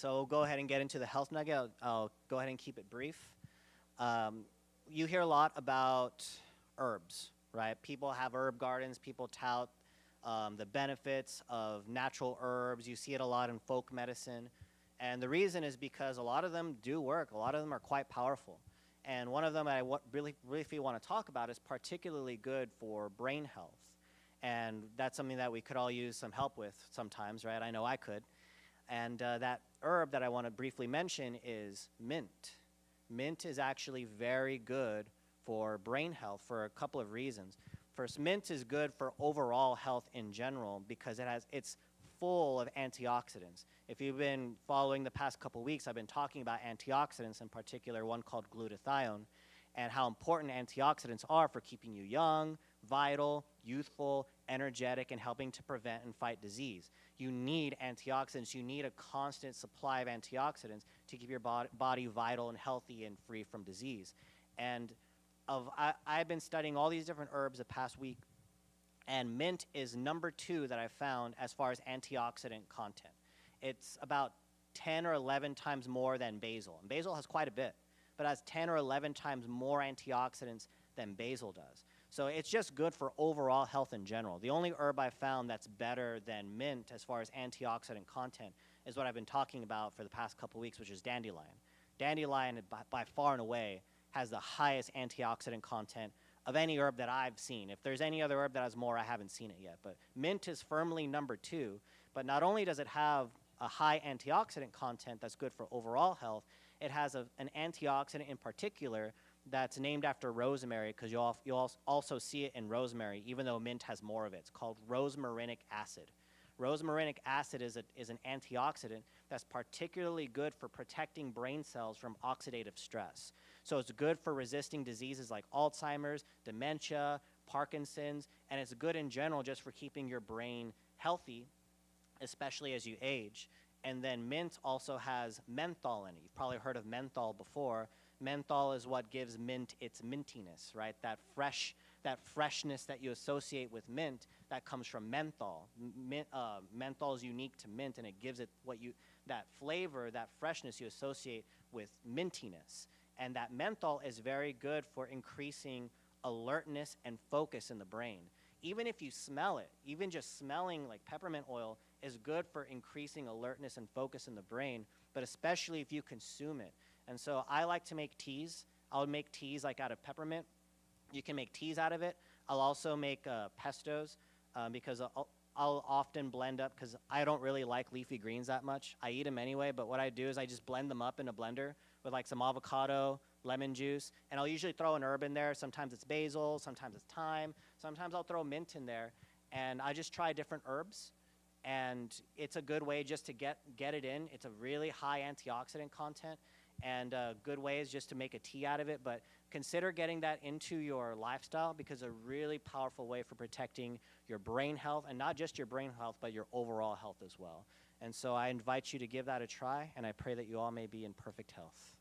so we'll go ahead and get into the health nugget. I'll go ahead and keep it brief. You hear a lot about herbs, right? People have herb gardens. People tout the benefits of natural herbs. You see it a lot in folk medicine. And the reason is because a lot of them do work. A lot of them are quite powerful. And one of them I really want to talk about is particularly good for brain health. And that's something that we could all use some help with sometimes, right? I know I could. And that herb that I want to briefly mention is mint. Mint is actually very good for brain health for a couple of reasons. First, mint is good for overall health in general because it's full of antioxidants. If you've been following the past couple weeks, I've been talking about antioxidants, in particular one called glutathione, and how important antioxidants are for keeping you young, vital, youthful, energetic, and helping to prevent and fight disease. You need antioxidants. You need a constant supply of antioxidants to keep your body vital and healthy and free from disease. And I've been studying all these different herbs the past week, and mint is number 2 that I found as far as antioxidant content. It's about 10 or 11 times more than basil. And basil has quite a bit, but has 10 or 11 times more antioxidants than basil does. So it's just good for overall health in general. The only herb I've found that's better than mint as far as antioxidant content is what I've been talking about for the past couple weeks, which is dandelion. Dandelion, by far and away, has the highest antioxidant content of any herb that I've seen. If there's any other herb that has more, I haven't seen it yet. But mint is firmly number 2. But not only does it have a high antioxidant content that's good for overall health, it has an antioxidant in particular that's named after rosemary, because you'll also see it in rosemary, even though mint has more of it. It's called rosmarinic acid. Rosmarinic acid is an antioxidant that's particularly good for protecting brain cells from oxidative stress. So it's good for resisting diseases like Alzheimer's, dementia, Parkinson's, and it's good in general just for keeping your brain healthy, especially as you age. And then mint also has menthol in it. You've probably heard of menthol before. Menthol is what gives mint its mintiness, right? That freshness that you associate with mint that comes from menthol. Menthol is unique to mint, and it gives it that flavor, that freshness you associate with mintiness. And that menthol is very good for increasing alertness and focus in the brain. Even if you smell it, even just smelling like peppermint oil is good for increasing alertness and focus in the brain, but especially if you consume it. And so I like to make teas. I'll make teas like out of peppermint. You can make teas out of it. I'll also make pestos because I'll often blend up, because I don't really like leafy greens that much. I eat them anyway, but what I do is I just blend them up in a blender with like some avocado, lemon juice, and I'll usually throw an herb in there. Sometimes it's basil, sometimes it's thyme, sometimes I'll throw mint in there, and I just try different herbs, and it's a good way just to get it in. It's a really high antioxidant content, and a good way is just to make a tea out of it, but consider getting that into your lifestyle, because a really powerful way for protecting your brain health, and not just your brain health, but your overall health as well. And so I invite you to give that a try, and I pray that you all may be in perfect health.